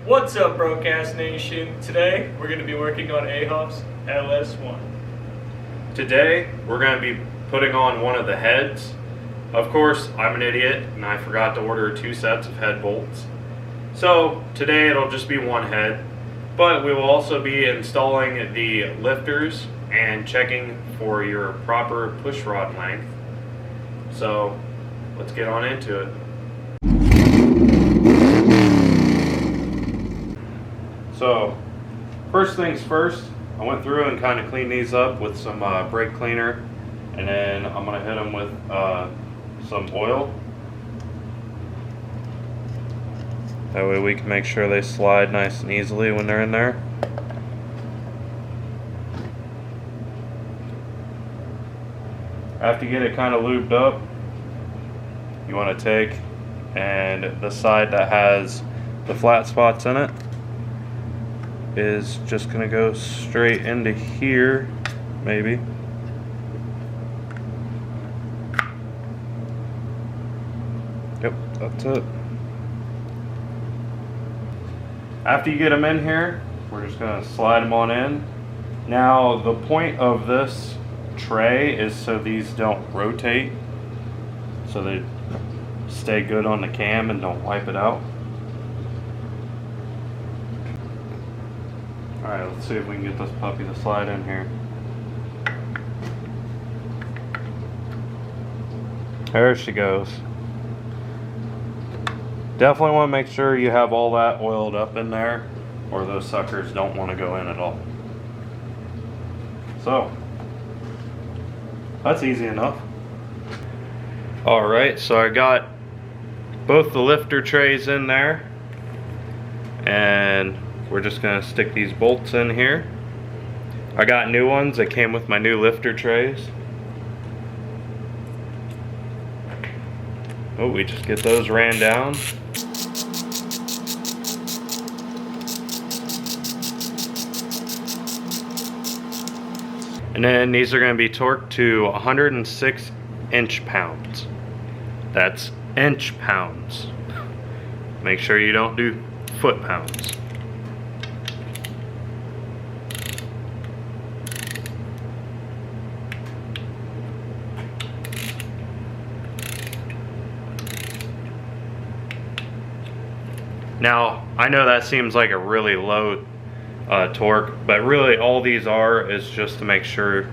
What's up, Broadcast Nation? Today we're going to be working on Ahoff's LS1. Today we're going to be putting on one of the heads. Of course, I'm an idiot and I forgot to order 2 sets of head bolts. So today it'll just be one head, but we will also be installing the lifters and checking for your proper push rod length. So let's get on into it. So first things first, I went through and kind of cleaned these up with some brake cleaner, and then I'm going to hit them with some oil. That way we can make sure they slide nice and easily when they're in there. After you get it kind of lubed up, you want to take and the side that has the flat spots in it is just going to go straight into here, maybe. Yep, that's it. After you get them in here, we're just going to slide them on in. Now, the point of this tray is so these don't rotate, so they stay good on the cam and don't wipe it out. Alright, let's see if we can get this puppy to slide in here. There she goes. Definitely want to make sure you have all that oiled up in there, or those suckers don't want to go in at all. So, that's easy enough. Alright, so I got both the lifter trays in there, and we're just going to stick these bolts in here. I got new ones that came with my new lifter trays. Oh, we just get those ran down. And then these are going to be torqued to 106 inch-pounds. That's inch-pounds. Make sure you don't do foot-pounds. Now, I know that seems like a really low torque, but really all these are is just to make sure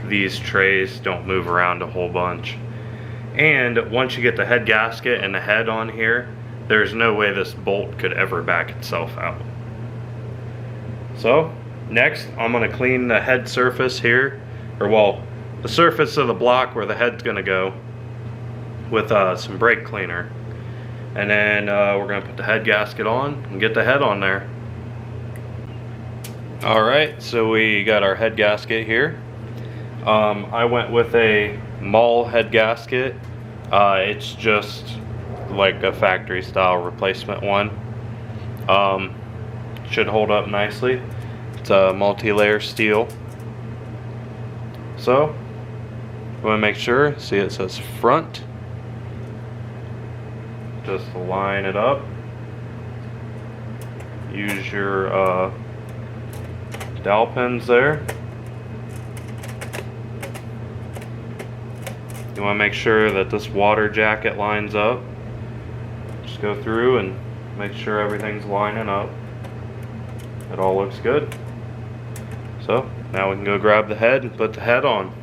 these trays don't move around a whole bunch. And once you get the head gasket and the head on here, there's no way this bolt could ever back itself out. So, next I'm going to clean the head surface here, or well, the surface of the block where the head's going to go with some brake cleaner. And then we're going to put the head gasket on and get the head on there. Alright, so we got our head gasket here. I went with a mall head gasket. It's just like a factory style replacement one. Should hold up nicely. It's a multi-layer steel. So, we want to make sure, see it says front. Just line it up. Use your dowel pins there. You want to make sure that this water jacket lines up. Just go through and make sure everything's lining up. It all looks good. So now we can go grab the head and put the head on.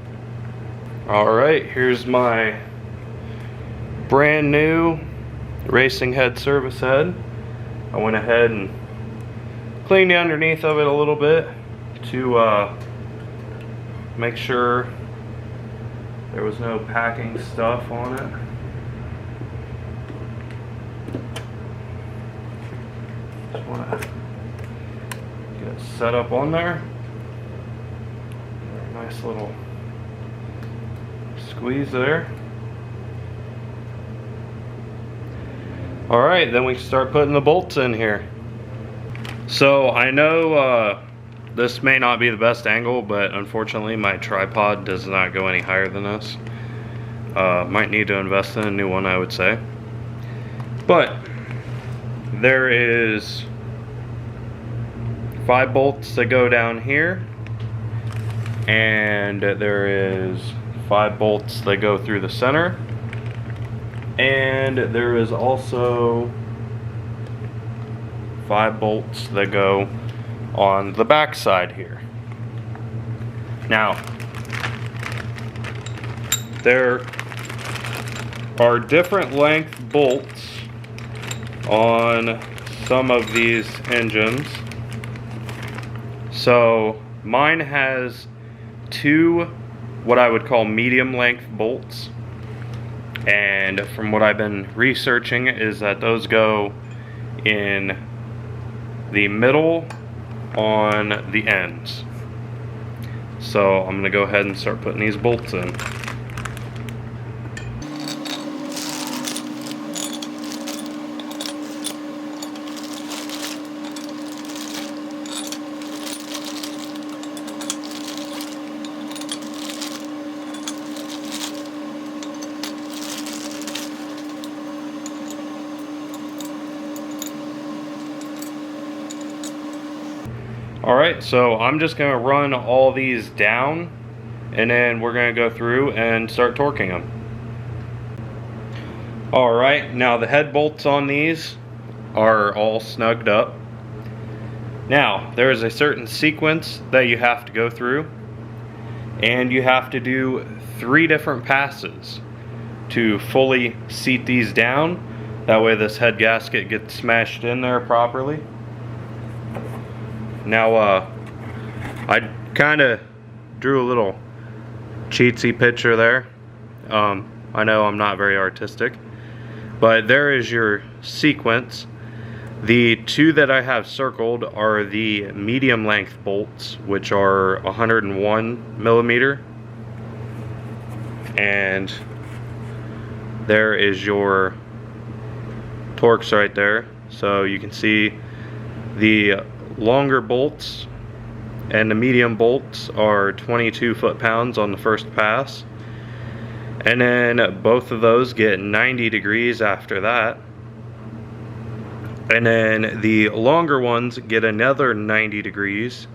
Alright, here's my brand new racing head service head. I went ahead and cleaned the underneath of it a little bit to make sure there was no packing stuff on it. Just want to get it set up on there. Nice little squeeze there. Alright, then we can start putting the bolts in here. So I know this may not be the best angle, but unfortunately my tripod does not go any higher than this. Might need to invest in a new one, I would say. But there is 5 bolts that go down here, and there is 5 bolts that go through the center, and there is also 5 bolts that go on the back side here. Now, there are different length bolts on some of these engines. So mine has 2 what I would call medium length bolts, and from what I've been researching is that those go in the middle on the ends. So I'm gonna go ahead and start putting these bolts in. Alright, so I'm just going to run all these down, and then we're going to go through and start torquing them. Alright, now the head bolts on these are all snugged up. Now, there is a certain sequence that you have to go through, and you have to do 3 different passes to fully seat these down. That way this head gasket gets smashed in there properly. Now, I kind of drew a little cheatsy picture there. I know I'm not very artistic, but there is your sequence. The 2 that I have circled are the medium length bolts, which are 101 millimeter. And there is your Torx right there. So you can see the longer bolts and the medium bolts are 22 foot-pounds on the first pass, and then both of those get 90 degrees after that, and then the longer ones get another 90 degrees,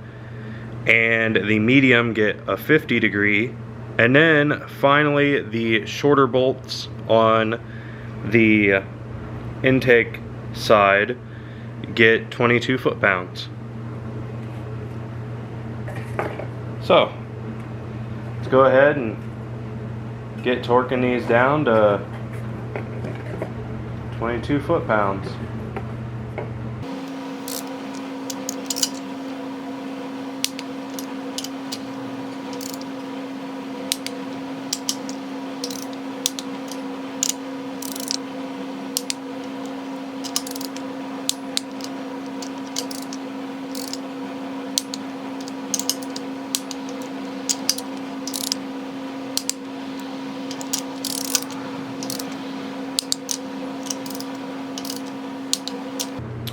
and the medium get a 50 degree, and then finally the shorter bolts on the intake side get 22 foot-pounds. So let's go ahead and get torquing these down to 22 foot-pounds.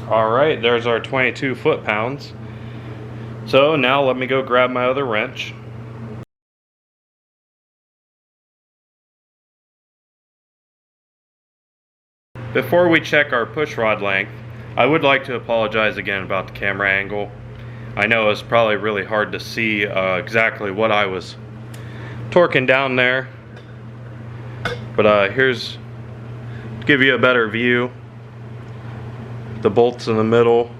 Alright, there's our 22 foot-pounds. So now let me go grab my other wrench. Before we check our pushrod length, I would like to apologize again about the camera angle. I know it's probably really hard to see exactly what I was torquing down there. But here's to give you a better view. The bolts in the middle,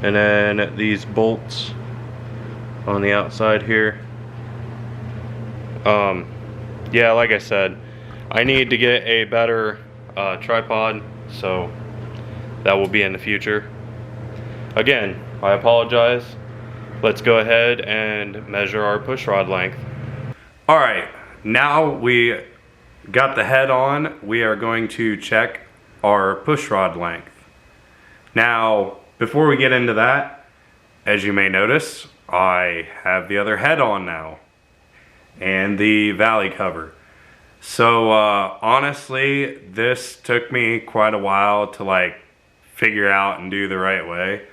and then these bolts on the outside here. Yeah, like I said, I need to get a better tripod, so that will be in the future. Again, I apologize. Let's go ahead and measure our pushrod length. Alright, now we got the head on, we are going to check our pushrod length. Now, before we get into that, as you may notice, I have the other head on now, and the valley cover. So honestly, this took me quite a while to figure out and do the right way.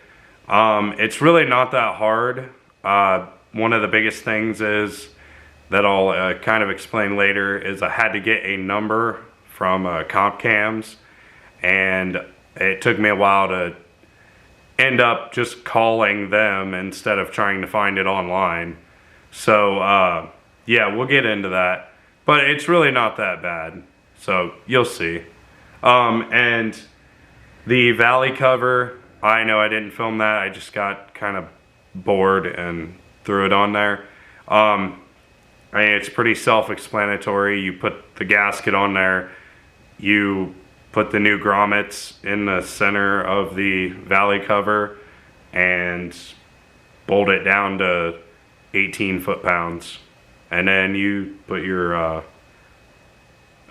It's really not that hard. One of the biggest things is that I'll kind of explain later is I had to get a number from comp cams, and it took me a while to end up just calling them instead of trying to find it online. So yeah, we'll get into that, but it's really not that bad, so you'll see. And the valley cover, I know I didn't film that, I just got kind of bored and threw it on there. I mean, it's pretty self-explanatory. You put the gasket on there, you put the new grommets in the center of the valley cover and bolt it down to 18 foot-pounds. And then you put your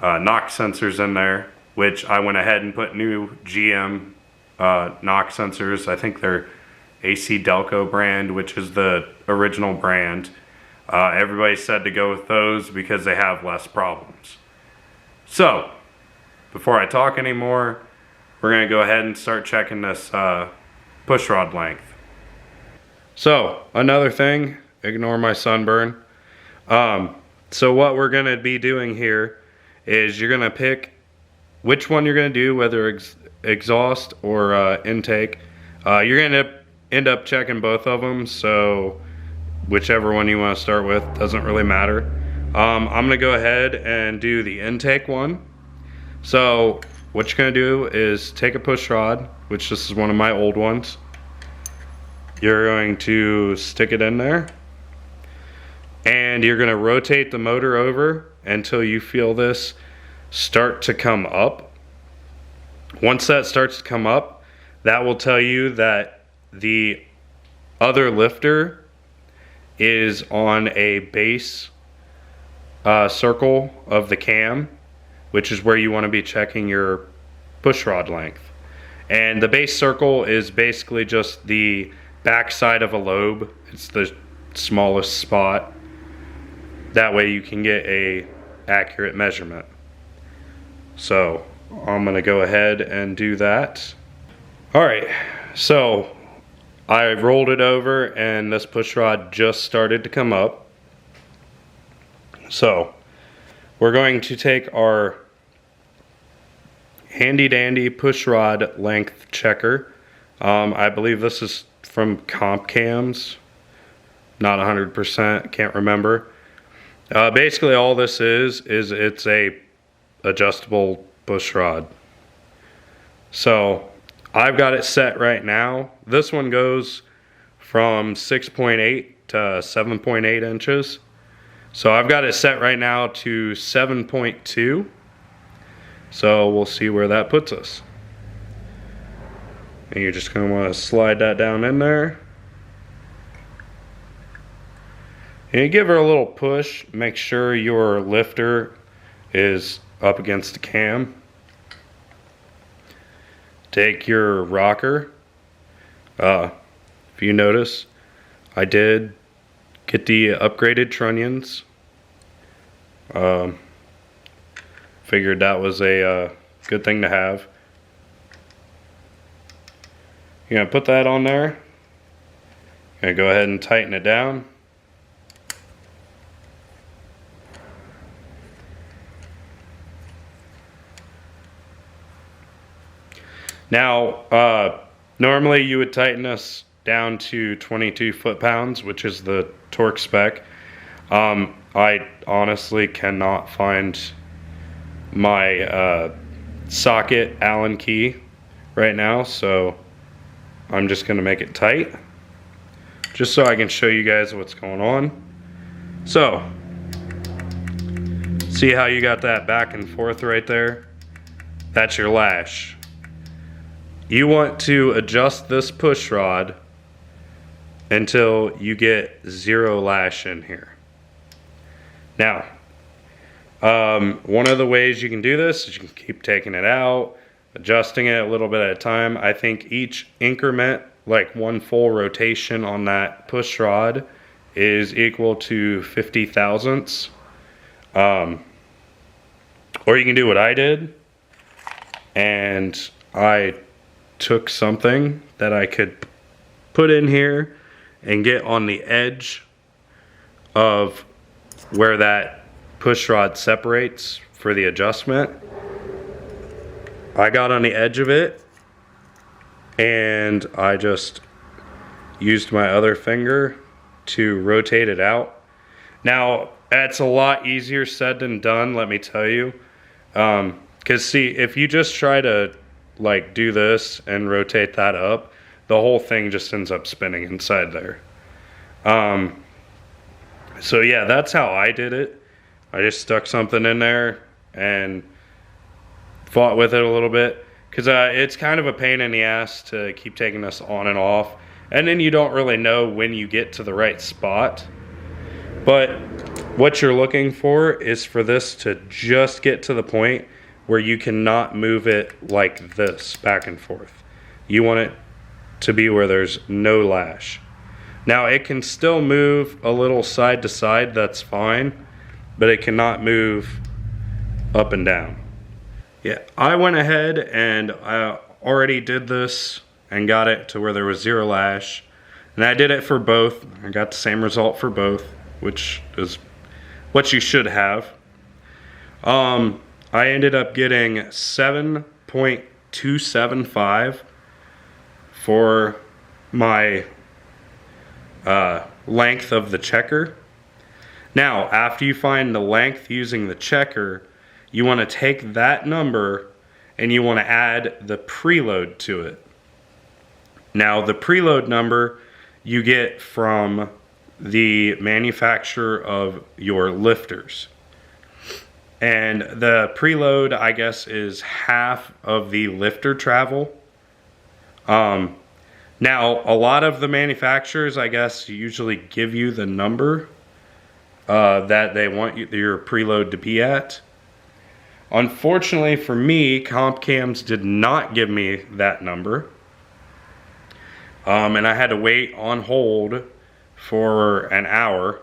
knock sensors in there, which I went ahead and put new GM knock sensors. I think they're AC Delco brand, which is the original brand. Everybody said to go with those because they have less problems. So, before I talk anymore, we're going to go ahead and start checking this push rod length. So, another thing, ignore my sunburn. So what we're going to be doing here is you're going to pick which one you're going to do, whether exhaust or intake. You're going to end up checking both of them, so whichever one you want to start with doesn't really matter. I'm going to go ahead and do the intake one. So what you're going to do is take a push rod, which this is one of my old ones. You're going to stick it in there, and you're going to rotate the motor over until you feel this start to come up. Once that starts to come up, that will tell you that the other lifter is on a base circle of the cam, which is where you want to be checking your push rod length. And the base circle is basically just the back side of a lobe. It's the smallest spot. That way you can get a accurate measurement. So I'm gonna go ahead and do that. All right, so I rolled it over and this push rod just started to come up. So we're going to take our handy dandy push rod length checker. I believe this is from Comp Cams, not 100%, can't remember. Basically all this is it's a adjustable push rod. So I've got it set right now. This one goes from 6.8 to 7.8 inches. So I've got it set right now to 7.2. So we'll see where that puts us. And you're just going to want to slide that down in there. And you give her a little push. Make sure your lifter is up against the cam. Take your rocker. If you notice, I did get the upgraded trunnions. Figured that was a good thing to have. You're going to put that on there. You're going to go ahead and tighten it down. Now, normally you would tighten this down to 22 foot-pounds, which is the torque spec. I honestly cannot find my socket Allen key right now, so I'm just going to make it tight, just so I can show you guys what's going on. So, see how you got that back and forth right there? That's your lash. You want to adjust this push rod until you get 0 lash in here. Now, one of the ways you can do this is you can keep taking it out, adjusting it a little bit at a time. I think each increment, like one full rotation on that push rod, is equal to 50 thousandths. Or you can do what I did, and I took something that I could put in here and get on the edge of where that push rod separates for the adjustment. I got on the edge of it and I just used my other finger to rotate it out. Now, it's a lot easier said than done, let me tell you. Because see, if you just try to like do this and rotate that up, the whole thing just ends up spinning inside there. So yeah, that's how I did it. I just stuck something in there and fought with it a little bit, because it's kind of a pain in the ass to keep taking this on and off, and then you don't really know when you get to the right spot. But what you're looking for is for this to just get to the point where you cannot move it like this back and forth. You want it to be where there's no lash. Now it can still move a little side to side, that's fine, but it cannot move up and down. Yeah, I went ahead and I already did this and got it to where there was 0 lash. And I did it for both. I got the same result for both, which is what you should have. I ended up getting 7.275 for my length of the checker. Now, after you find the length using the checker, you want to take that number and you want to add the preload to it. Now, the preload number you get from the manufacturer of your lifters. And the preload, I guess, is half of the lifter travel. Now, a lot of the manufacturers, I guess, usually give you the number that they want your preload to be at. Unfortunately for me, Comp Cams did not give me that number. And I had to wait on hold for an hour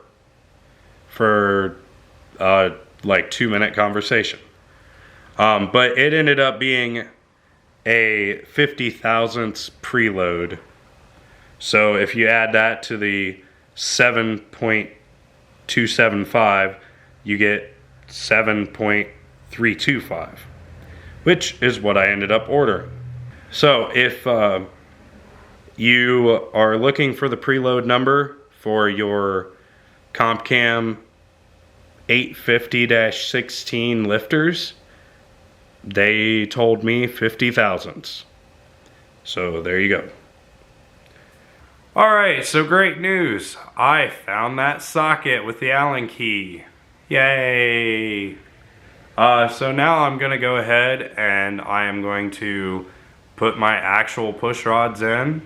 for like 2-minute conversation. But it ended up being a 50 thousandths preload. So if you add that to the 7.275, you get 7.325, which is what I ended up ordering. So if you are looking for the preload number for your CompCam 850-16 lifters, they told me 50 thousandths. So there you go. Alright, so great news. I found that socket with the Allen key. Yay! So now I'm going to go ahead and I am going to put my actual push rods in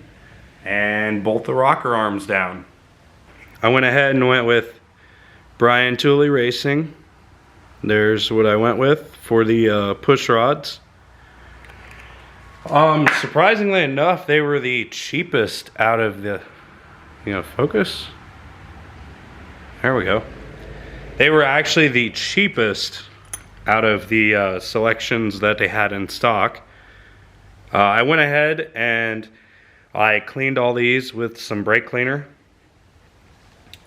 and bolt the rocker arms down. I went ahead and went with Brian Tooley Racing. There's what I went with for the push rods. Surprisingly enough, they were the cheapest out of the, focus. There we go. They were actually the cheapest out of the selections that they had in stock. I went ahead and I cleaned all these with some brake cleaner.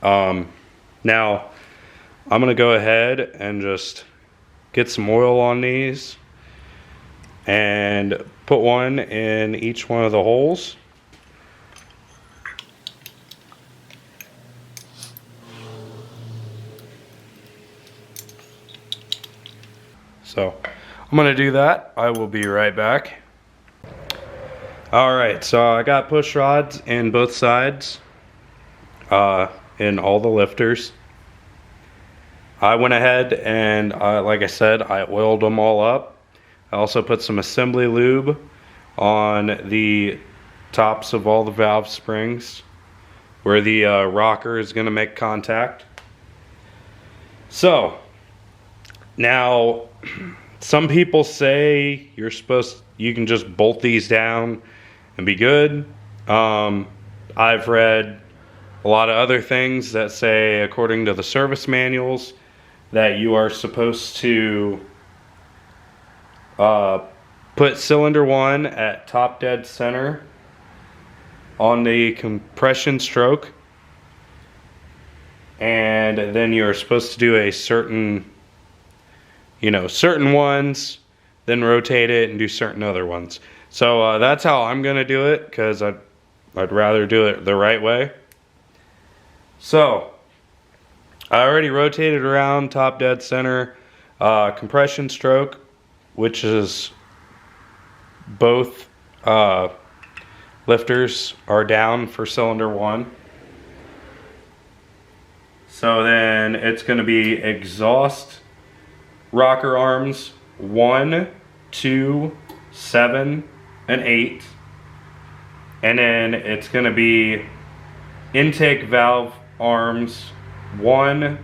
Now I'm gonna go ahead and just get some oil on these and put one in each one of the holes. So I'm gonna do that. I will be right back. Alright, so I got push rods in both sides, in all the lifters. I went ahead and, like I said, I oiled them all up. I also put some assembly lube on the tops of all the valve springs where the rocker is going to make contact. So, now, some people say you can just bolt these down and be good. I've read a lot of other things that say, according to the service manuals, that you are supposed to put cylinder 1 at top dead center on the compression stroke, and then you're supposed to do a certain ones, then rotate it and do certain other ones. So that's how I'm gonna do it, because I'd rather do it the right way. So I already rotated around top dead center. Compression stroke, which is both lifters are down for cylinder 1. So then it's going to be exhaust rocker arms 1, 2, 7, and 8. And then it's going to be intake valve arms 1,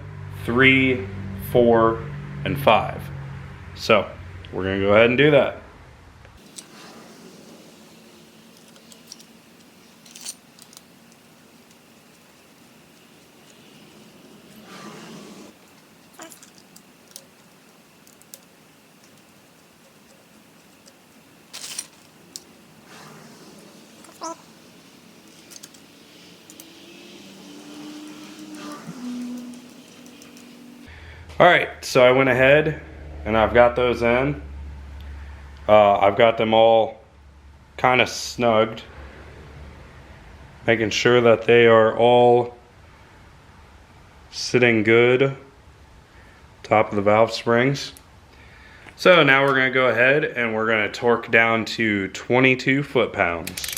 3, 4, and 5. So we're going to go ahead and do that. Alright, so I went ahead and I've got those in. I've got them all kind of snugged, making sure that they are all sitting good top of the valve springs. So now we're going to go ahead and we're going to torque down to 22 foot-pounds.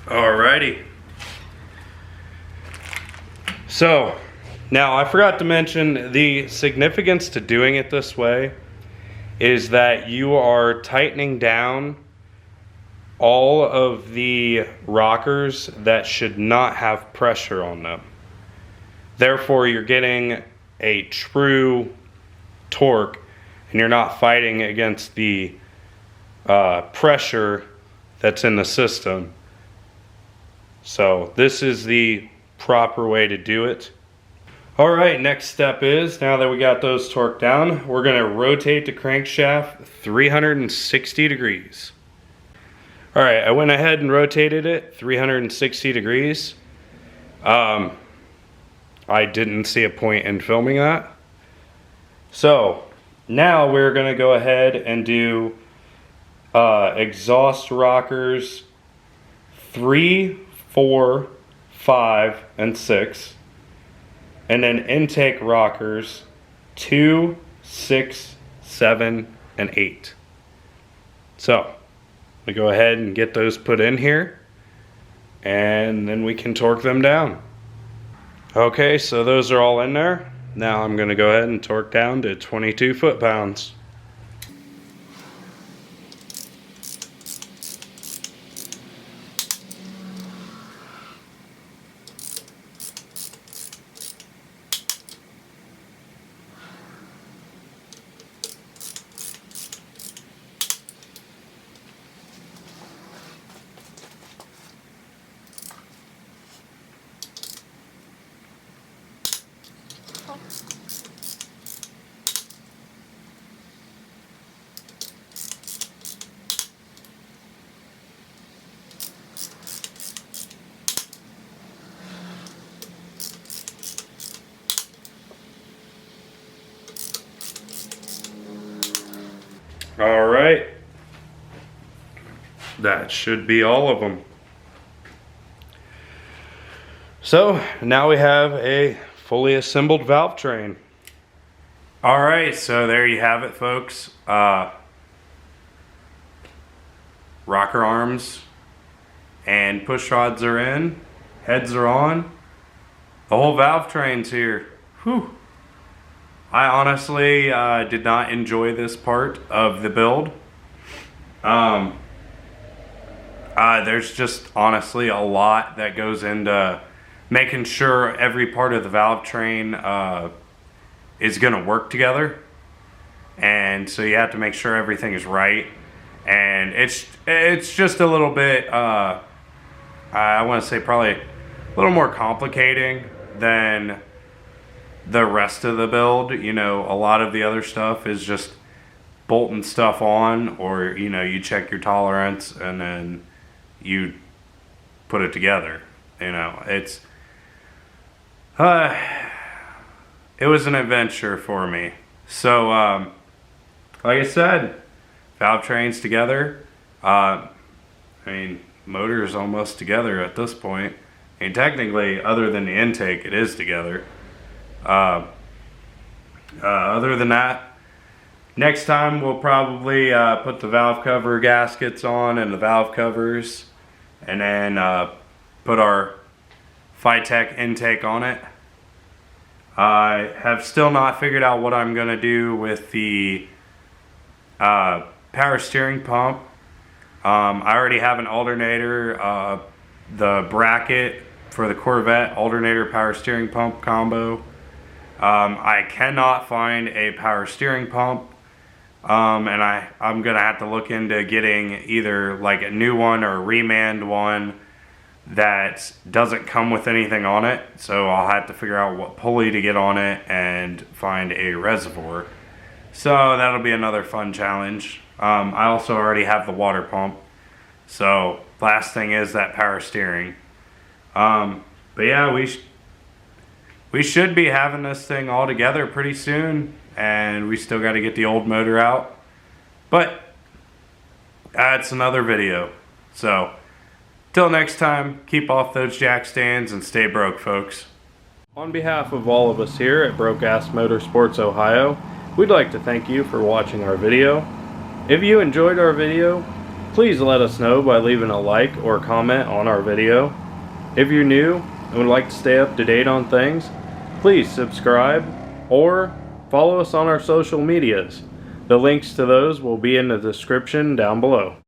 Alrighty. So now I forgot to mention the significance to doing it this way is that you are tightening down all of the rockers that should not have pressure on them. Therefore, you're getting a true torque and you're not fighting against the pressure that's in the system. So this is the proper way to do it. Alright, next step is, now that we got those torqued down, we're going to rotate the crankshaft 360 degrees. Alright, I went ahead and rotated it 360 degrees. I didn't see a point in filming that. So now we're going to go ahead and do exhaust rockers 3, 4, 5, and 6, and then intake rockers 2, 6, 7, and 8. So we go ahead and get those put in here, and then we can torque them down. Okay, so those are all in there. Now I'm going to go ahead and torque down to 22 foot-pounds. All right, that should be all of them. So now we have a fully assembled valve train. All right, so there you have it, folks. Rocker arms and push rods are in, heads are on, the whole valve train's here. Whew. I honestly did not enjoy this part of the build. There's just honestly a lot that goes into making sure every part of the valve train is going to work together. And so you have to make sure everything is right. And it's just a little bit, I want to say probably a little more complicating than the rest of the build. You know, a lot of the other stuff is just bolting stuff on, or, you know, you check your tolerance and then you put it together. You know, it was an adventure for me. So, like I said, valve trains together. I mean, motor is almost together at this point. I mean, technically, other than the intake, it is together. Other than that, next time we'll probably put the valve cover gaskets on and the valve covers, and then put our Phytech intake on it. I have still not figured out what I'm going to do with the power steering pump. I already have an alternator, the bracket for the Corvette alternator power steering pump combo. I cannot find a power steering pump, and I'm gonna have to look into getting either like a new one or a reman one that doesn't come with anything on it. So I'll have to figure out what pulley to get on it and find a reservoir. So that'll be another fun challenge. I also already have the water pump. So last thing is that power steering. But yeah, we should be having this thing all together pretty soon, and we still got to get the old motor out. But that's another video. So till next time, keep off those jack stands and stay broke, folks. On behalf of all of us here at Broke Ass Motorsports Ohio, we'd like to thank you for watching our video. If you enjoyed our video, please let us know by leaving a like or comment on our video. If you're new and would like to stay up to date on things, please subscribe or follow us on our social medias. The links to those will be in the description down below.